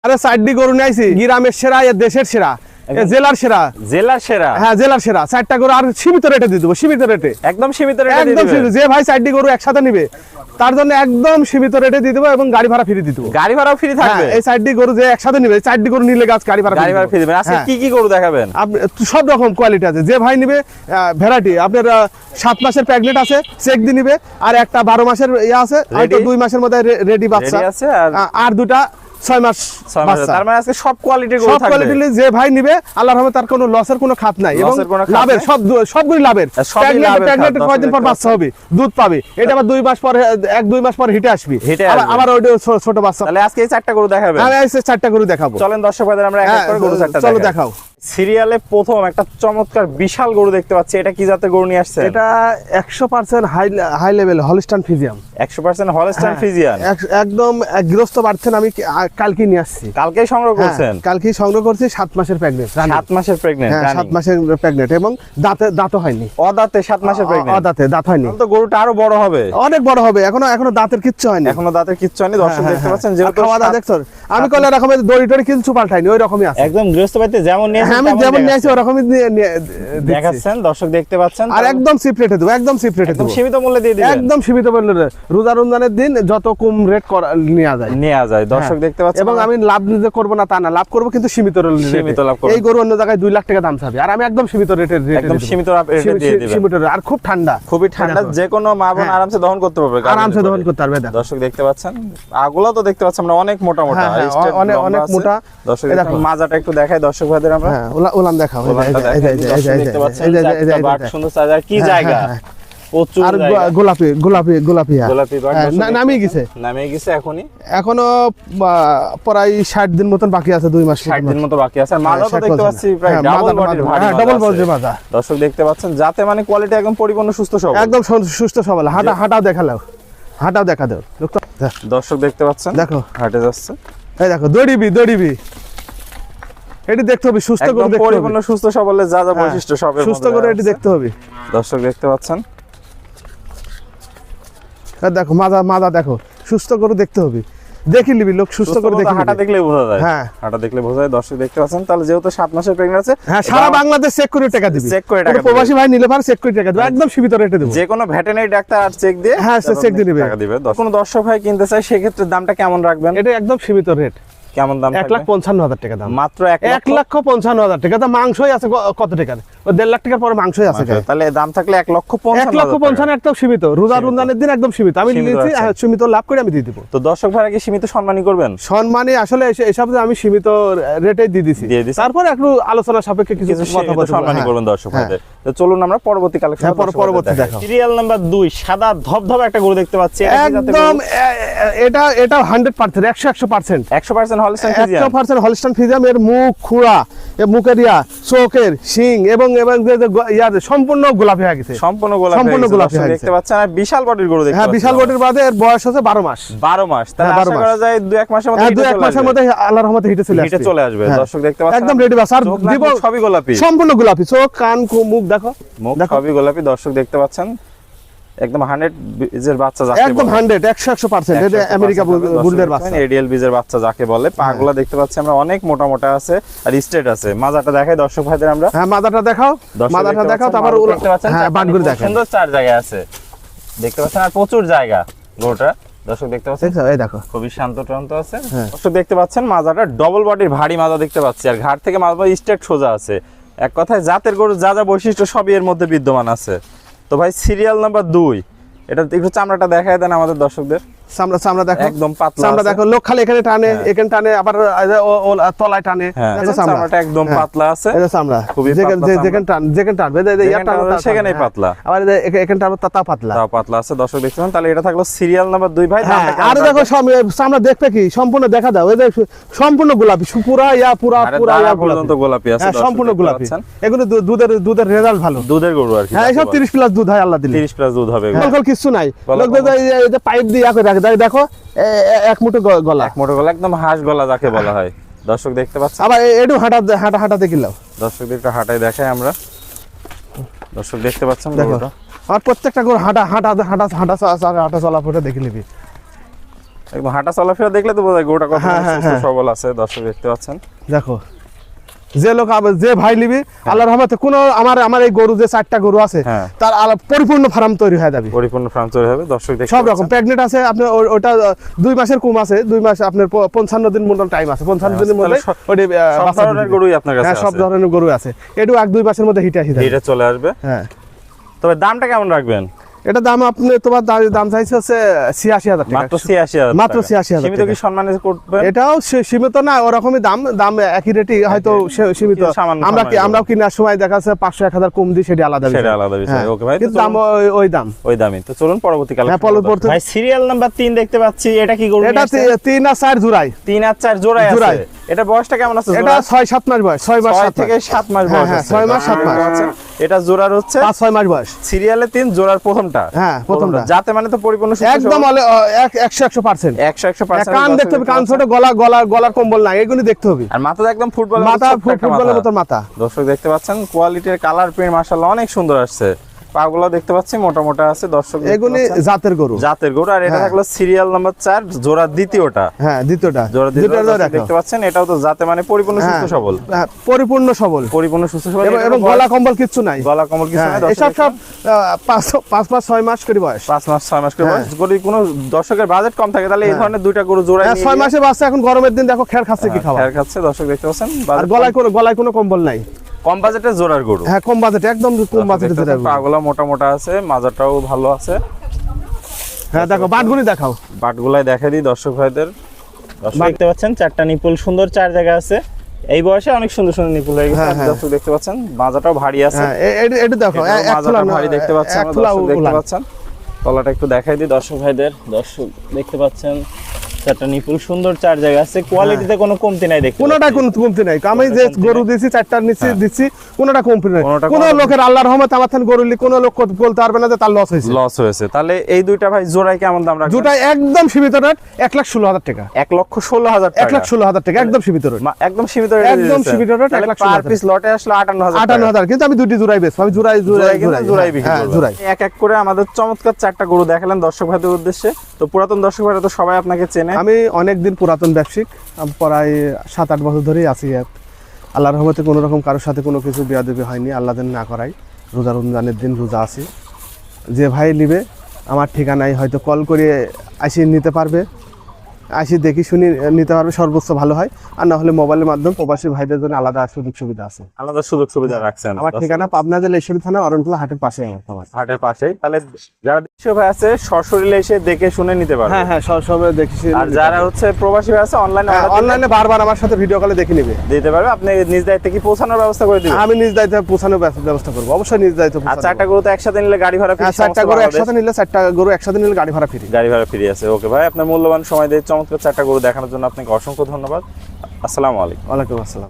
আরে সাইডি গরু নিয়েছি, গ্রামের সেরা, দেশের সেরা, জেলার সেরা। জেলার সেরা? হ্যাঁ জেলার সেরা। 4টা গরু আর সীমিত রেটে দিয়ে দেবো, সীমিত রেটে, একদম সীমিত রেটে। একদম যে ভাই 4টি গরু একসাথে নিবে তার জন্য একদম সীমিত রেটে দিয়ে দেবো এবং গাড়ি ভাড়া ফ্রি দিয়ে দেবো। গাড়ি ভাড়াও ফ্রি থাকবে? এই 4টি গরু যে একসাথে নিবে, 4টি গরু নিলে গাড়ি ভাড়া ফ্রি দিবেন। আজকে কি কি গরু দেখাবেন? সব রকম কোয়ালিটি আছে, যে ভাই নিবে ভ্যারাইটি। আপনার 7 মাসের প্রেগনেন্ট আছে, চেক দিয়ে নিবে, আর একটা 12 মাসের ইয়ে আছে, হয়তো 2 মাসের মধ্যে রেডি বাচ্চা আছে, আর দুটা 6 মাস বাচ্চা। তার মানে আজকে সব কোয়ালিটির গরু থাকবে। সব কোয়ালিটি যে ভাই নিবে আল্লাহর রহমতে তার কোনো লসের কোনো খাত নাই এবং লাভের, সবগুলি লাভের। প্রেগনেন্ট কয়দিন পর বাচ্চা হবে, দুধ পাবে, এটা আবার 2 মাস পর, 1-2 মাস পর হিটে আসবে, আবার ওই ছোট বাচ্চা। তাহলে আজকে এই 4টা গরু দেখাবেন? হ্যাঁ এই 4টা গরু দেখাবো। চলেন দর্শক ভাইদের আমরা এক এক করে গরু 4টা চলো দেখাও। সিরিয়ালে প্রথম একটা চমৎকার বিশাল গরু দেখতে পাচ্ছি, এটা কি জাতের গরু নিয়ে আসছে? এটা 100% high level Holstein Friesian. 100% Holstein Friesian, একদম গৃহস্থ পাচ্ছেন। আমি কালকে নিয়ে আসছি, কালকেই সংগ্রহ করছেন? কালকেই সংগ্রহ করছি। 7 মাসের প্রেগনেন্ট, 7 মাসের প্রেগনেন্ট, 7 মাসের প্রেগনেন্ট এবং দাঁতও হয়নি। অদাঁতে 7 মাসের প্রেগনেন্ট, অদাঁতে, দাঁত হয়নি। তো গরুটা আরো বড় হবে, অনেক বড় হবে। এখনো দাঁতের কিচ্ছু হয়নি, এখনো দাঁতের কিচ্ছু হয়নি। দর্শক দেখতে পাচ্ছেন যেহেতু খাওয়া দাওয়া দেখছো, আমি কলে রকমের দড়ি কিছু পাল্টাইনি, ওই রকমই আছে একদম গৃহস্থ বাড়িতে যেমন নিয়েছেন। আমি যেমন নিয়েছি ওরকমই দেখাচ্ছেন, দর্শক দেখতে পাচ্ছেন। আর একদম চিপ রেটে দেবো, একদম চিপ রেটে দেবো, সীমিত মূল্যে দিয়ে দিবেন, একদম সীমিত মূল্যে। রোজা রমজানের দিন যত কম রেট নেওয়া যায় দর্শক দেখতে পাচ্ছেন। এবং আমি লাভ নিজে করবো না তা না, লাভ করবো কিন্তু সীমিত লাভ করব। এই গরু অন্য জায়গায় 2 লাখ টাকা দাম চাবে, আর আমি একদম সীমিত রেটের, একদম সীমিত রেটে দিয়ে দিবেন। সীমিত রেট, আর খুব ঠান্ডা, খুবই ঠান্ডা, যে কোনো মা বোন আরামসে দহন করতে পারবে, আরামসে দহন করতে পারবে। দর্শক দেখতে পাচ্ছেন আগুলো তো দেখতে পাচ্ছেন আমরা অনেক মোটা মোটা, অনেক মোটা। দর্শক দেখুন মাজাটা একটু দেখাই দর্শক ভাইদের আমরা। হ্যাঁ ওলান দেখাও, দেখতে পাচ্ছেন সুন্দর সাজার কি জায়গা, আর গোলাপি নামিয়ে গেছে এখনো প্রায় 60 দিন মতন বাকি আছে, 2 মাস 60 দিন মতো বাকি আছে। আর মাজা তো দেখতে পাচ্ছি প্রায় ডাবল বডির ভারী, ডাবল বডির মাজা। দর্শক দেখতে পাচ্ছেন যাতে মানে কোয়ালিটি একদম পরিপূর্ণ সুস্থ সবল, একদম সুস্থ সবল। হাঁটাও দেখাও, দেখা দাও। দর্শক দেখতে পাচ্ছেন দেখো হাঁটে যাচ্ছে, এই দেখো দড়িবি। এটি দেখতে হবে সুস্থ করে, দেখতে হবে পরিপূর্ণ সুস্থ সবলের যা বৈশিষ্ট্য সবের সুস্থ করে এটি দেখতে হবে। দর্শক দেখতে পাচ্ছেন দেখো মাজা দেখো, সুস্থ করে দেখতে হবে, দেখি নিবি লোক সুস্থ করে দেখি, হাঁটা দেখলে বোঝা যায়। হ্যাঁ হাঁটা দেখলে বোঝা যায়। দর্শক দেখতে পাচ্ছেন তাহলে যেহেতু 7 মাসের প্রেগন্যান্ট আছে, হ্যাঁ সারা বাংলাদেশ চেক করে টাকা দিবে, প্রবাসী ভাই নিলে পারে চেক করে টাকা দিবে, একদম সীমিত রেটে দেব। যে কোনো ভেটেরিনারি ডাক্তার আর চেক দিয়ে, হ্যাঁ চেক দিয়ে দিবে, টাকা দিবে। কোনো দর্শক ভাই কিনতে চায় সেক্ষেত্রে দামটা কেমন রাখবেন? এটা একদম সীমিত রেট। কেমন দাম? 1,55,000 টাকা দাম, মাত্র 1,55,000 টাকা। তা মাংসই আছে কত টাকার? 1.5 লাখ টাকার পরে মাংসই আছে। তাহলে দাম থাকলে 1,55,000 একদম সীমিত। রোজা রমজানের দিন একদম সীমিত। আমি নিয়েছি সীমিত লাভ করে আমি দিয়ে দিব। তো দর্শক ভাইরা কি সীমিত সম্মানই করবেন? সম্মানই আসলে এসব আমি সীমিত রেটে দিয়ে দিছি, তারপর একটু আলোচনা সাপেক্ষে কিছু কথা বলতে সম্মানই করবেন দর্শক ভাইদের। তো চলুন আমরা পরবর্তী কালেকশন পরবর্তী দেখাও। সিরিয়াল নাম্বার 2 সাদা ধবধবে একটা গরু দেখতে পাচ্ছি, একদম এটা 100% 100% হলস্টাইন ফ্রিজিয়ান, 100% হলস্টাইন ফ্রিজিয়ান। এর মুখ, খুড়া, মুখের চোখের শিং এবং সম্পূর্ণ গোলাপি হয়ে গেছে, সম্পূর্ণ গোলাপি দেখতে পাচ্ছেন। আর বিশাল বডির গরু দেখতে পাচ্ছেন, বিশাল বডির বাদে এর বয়স হচ্ছে 12 মাস। 12 মাস, তাহলে আশা করা যায় 2-1 মাসের মধ্যে, 2-1 মাসের মধ্যে আল্লাহর রহমতে হিটে চলে আসবে। দর্শক দেখতে পাচ্ছেন একদম রেডি বাস। আর দিব সবই গোলাপি, সম্পূর্ণ গোলাপি, চোখ কান মুখ দেখো, সবই গোলাপি। দর্শক দেখতে পাচ্ছেন একদম 100 বীজের বাচ্চা যাকে বলে, একদম 100% এটা আমেরিকা বুলদের বাচ্চা, এডিএল বীজের বাচ্চা যাকে বলে। পাগুলা দেখতে পাচ্ছি আমরা অনেক মোটা মোটা আছে আর স্ট্রেট আছে। মাজাটা দেখাই দর্শক ভাইদের আমরা। হ্যাঁ মাজাটা দেখাও, তারপর দেখতে পাচ্ছেন হ্যাঁ বানগুলো দেখাও, সুন্দর 4 জায়গা আছে দেখতে পাচ্ছেন, আর প্রচুর জায়গা গরুটা। দর্শক দেখতে পাচ্ছেন এই দেখো খুবই শান্ত টান্ত আছে। দর্শক দেখতে পাচ্ছেন মাজাটা ডবল বডির ভারী মাজা দেখতে পাচ্ছি, আর ঘাট থেকে মাজা স্ট্রেট সোজা আছে। এক কথায় জাতের গরু যা বৈশিষ্ট্য সবই এর মধ্যে বিদ্যমান আছে। তো ভাই সিরিয়াল নাম্বার 2 এটা একটু চামড়াটা দেখায় দেন আমাদের দর্শকদের। চামড়া দেখো একদম পাতলা, চামড়া দেখো, লোক খালি এখানে টানে, এখানে টানে, আবার তলায় টানে। চামড়াটা একদম পাতলা আছে, এটা চামড়া খুবই পাতলা, যেখানে টানবে সেখানেই পাতলা, আবার এখানে টানবে তাও পাতলা আছে। দর্শক দেখছেন তাহলে এটা থাকলো সিরিয়াল নাম্বার 2 ভাই। আর দেখো চামড়া দেখতে কি সম্পূর্ণ দেখা দাও, এই যে সম্পূর্ণ গোলাপি, পুরা পর্যন্ত গোলাপি আছে, সম্পূর্ণ গোলাপি। এগুলো দুধের রেজাল্ট ভালো, দুধের গরু আর কি। হ্যাঁ সব 30+ দুধ হয়, আল্লাহ দিলে 30+ দুধ হবে, কিছু নাই। লোকদের পাইপ দিয়ে দেখো 1 মুঠো গলা, 1 মুঠো গলা, একদম হাঁস গলা যাকে বলা হয়। দর্শক দেখতে পাচ্ছেন আবার একটু হাঁটা দেখিলাও, দর্শকদের একটু হাঁটাই দেখাই আমরা। দর্শক দেখতে পাচ্ছেন গরুটা, আর প্রত্যেকটা গরু হাঁটা চলাফেরা দেখে নিবি। একদম হাঁটা চলাফেরা দেখলে তো বোঝা যায় গরুটা কত হ্যাঁ, হ্যাঁ, সুস্থ হ্যাঁ। সবল আছে, দর্শক দেখতে পাচ্ছেন। দেখো যে লোক যে ভাই নিবি আল্লাহর রহমতে কোনো আমার এই গরু যে 4টা গরু আছে হ্যাঁ। তার পরিপূর্ণ ফার্ম তৈরি হয়ে যাবে, পরিপূর্ণ ফার্ম তৈরি হবে, দর্শক দেখতে সব রকম পাচ্ছেন। প্রেগনেন্ট আছে আপনার ওটা 2 মাসের কম আছে, 2 মাস আপনার 55 দিন মতো টাইম আছে, 55 দিনের মধ্যে তাহলে সব ধরনের গরুই আপনার কাছে হ্যাঁ সব আছে। ধরনের গরু আছে, এটু 1-2 মাসের মধ্যে হিটে আসি এটা চলে আসবে। হ্যাঁ তবে দামটা কেমন রাখবেন? এটা দাম আপনি তোমার দাম চাইছে হচ্ছে 86,000 টাকা, মাত্র 86,000 মাত্র 86,000 সীমিত কি টাকা। সম্মানে করবেন? এটাও সীমিত না, ওরকমই দাম একই রেটই হয়তো সীমিত, কিন্তু সামান্য আমরাও কিনার সময় দেখা যাচ্ছে 500-1000 কম দিই, সেটা আলাদা বিষয়। সেটা আলাদা বিষয়। হ্যাঁ, ওকে ভাই, তো কিন্তু দাম চলুন। ওই দাম। ওই দামই তো, চলুন পরবর্তী কালে। হ্যাঁ, পরবর্তী- ভাই সিরিয়াল নাম্বার 3 দেখতে পাচ্ছি, এটা কি গরু? এটা 3 আর 4 জোড়াই, 3 আর 4 জোড়ায় আছে। জোড়ায়। এটা বয়সটা কেমন আছে? এটা 6-7 মাস বয়স, 6 মাস 7 থেকে 7 মাস হ্যাঁ, বয়স হ্যাঁ, আছে। 6 মাস 7 মাস। আচ্ছা, এটা জোড়ার হচ্ছে 5-6 মাস বয়স, সিরিয়ালে 3 জোড়ার প্রথমটা। হ্যাঁ, প্রথমটা। যাতে মানে তো পরিপূর্ণ সুস্থ একদম সবল। 100% 100% কান দেখতে হবে, কান ছোট, গলার কম্বল নাই, এগুলি দেখতে হবে। আর মাথা তো একদম ফুটবল, মাথা ফুটবলের মতো মাথা। দর্শক দেখতে পাচ্ছেন কোয়ালিটির কালার প্রিন্ট মাশাআল্লাহ অনেক সুন্দর আসছে। পাগুলো দেখতে পাচ্ছি মোটা মোটা আছে, দর্শক দেখতে এগুলি পাচ্ছেন। জাতের গরু, জাতের গরু। আর এটা হ্যাঁ। থাকলো সিরিয়াল নাম্বার 4 জোড়া দ্বিতীয়টা। হ্যাঁ দ্বিতীয়টা, জোড়া দুটোটা দ্বিতীয়টা দেখো। দেখতে পাচ্ছেন, এটাও তো জাতে মানে পরিপূর্ণ সুস্থ হ্যাঁ, সবল। হ্যাঁ, পরিপূর্ণ সবল, পরিপূর্ণ সুস্থ সবল এবং গলা কম্বল কিচ্ছু নাই, গলা কমল কিছু হ্যাঁ, নাই। এসব সব 5 মাস 6 মাস করে বয়স। 5 মাস 6 মাস করে হ্যাঁ। বয়স। যদি কোনো দর্শকের বাজেট কম থাকে তাহলে এই হ্যাঁ। ধরনের দুইটা গরু জোড়ায় হ্যাঁ, নিয়ে 6 গিয়ে- মাসে বাচ্চা, এখন গরমের দিন দেখো খের খাচ্ছে কি খাওয়া, খেয়ার খাচ্ছে, দর্শক দেখতে পাচ্ছেন। আর গলায় কোনো কম্বল নাই। কম বাজেটের জোড়ার গরু। হ্যাঁ, কম বাজেটে, একদম কম বাজেটে যেটা। পাগুলো মোটা মোটা আছে, মাজাটাও ভালো আছে। হ্যাঁ দেখো, বাটগুলি দেখাও। বাটগুলাই দেখা দিই দর্শক ভাইদের। দর্শক দেখতে পাচ্ছেন 4টা নিপুল সুন্দর 4 জায়গা আছে। এই বয়সে অনেক সুন্দর সুন্দর নিপুল হয়ে গেছে। হ্যাঁ, হ্যাঁ। দর্শক দেখতে পাচ্ছেন মাজাটাও ভারী আছে। হ্যাঁ, এটা দেখো, এটাও এক মাজাটা তুলা ভারী দেখতে পাচ্ছেন, এক তুলা দর্শক দেখতে উলান। পাচ্ছেন। তলাটা একটু দেখাই দিই দর্শক ভাইদের। দর্শক দেখতে পাচ্ছেন 4টা নিপুল সুন্দর 4 জায়গা আছে। কোয়ালিটিতে কোনো কমতি নাই দেখতে কোনোটা পাচ্ছি। কোনো কমতি নাই, আমি যে কমতি গরু নাই। দিছি 4টার নিচে দিচ্ছি, কোনোটা কমতি নাই। কোনোটা কোনো কোনো- লোকের আল্লাহর রহমতে আমার থান গরু কোনো লোক বলতে পারবে না যে তার লস হয়েছে। লস হয়েছে। তাহলে এই দুইটা ভাই জোড়ায় কেমন দাম রাখবেন? দুটাই একদম সীমিত রেট, 1,16,000 টাকা, 1,16,000 টাকা। 1,16,000 টাকা, একদম সীমিত রেট, একদম সীমিত একদম সীমিত rate, 1,16,000 পার পিস লটে আসলে 58,000 টাকা। 58,000। কিন্তু আমি দুটি জোড়াই বেচবো, আমি জোড়াই জোড়াই বিক্রি হ্যাঁ, করবেন। জোড়াই। এক এক করে আমাদের চমৎকার 4টা গরু দেখালেন দর্শক ভাইদের উদ্দেশ্যে। তো পুরাতন দর্শক ভাইরা তো সবাই আপনাকে চেনে। আমি অনেকদিন পুরাতন ব্যবসায়িক, আমি প্রায় 7-8 বছর ধরেই আছি। আল্লাহর রহমতে কোনো রকম কারোর সাথে কোনো কিছু বেয়াদবি হয়নি, আল্লাহ যেন না করাই। রমজানের দিন রোজা আছি। যে ভাই নিবে আমার ঠিকানায় হয়তো কল করে আসি নিতে পারবে, আসি দেখি শুনি নিতে পারবে, সর্বোচ্চ ভালো হয়। আর না হলে মোবাইলের মাধ্যমে প্রবাসী ভাইদের জন্য আলাদা সুযোগ সুবিধা আছে। আলাদা সুযোগ সুবিধা রাখছেন। আমার ঠিকানা পাবনা জেলা ঈশ্বরী থানা অরণকুলা হাটের পাশে আমার। হাটের পাশেই। তাহলে যারা দেশীয় ভাই আছে সশরীরে এসে দেখে শুনে নিতে পারবে। হ্যাঁ হ্যাঁ, সব দেখি। আর যারা হচ্ছে প্রবাসী ভাই আছে অনলাইনে অনলাইনে বারবার আমার সাথে ভিডিও কলে দেখে নিবে, দিতে পারবে। আপনি নিজ দায়িত্বে কি পৌঁছানোর ব্যবস্থা করে দিবেন? আমি নিজ দায়িত্বে পৌঁছানোর ব্যবস্থা করবো, অবশ্যই নিজ দায়িত্বে আর পৌঁছানো। 4টা গরু তো একসাথে নিলে গাড়ি ভাড়া ফ্রি। 4টা গরু একসাথে নিলে 4টা গরু একসাথে নিলে গাড়ি ভাড়া ফ্রি। গাড়ি ভাড়া ফ্রি আছে। ওকে ভাই, আপনার মূল্যবান সময় দিয়ে চমৎকার 4টা গরু দেখানোর জন্য আপনাকে অসংখ্য ধন্যবাদ। আসসালামু আলাইকুম। ওয়ালাইকুম আসসালাম।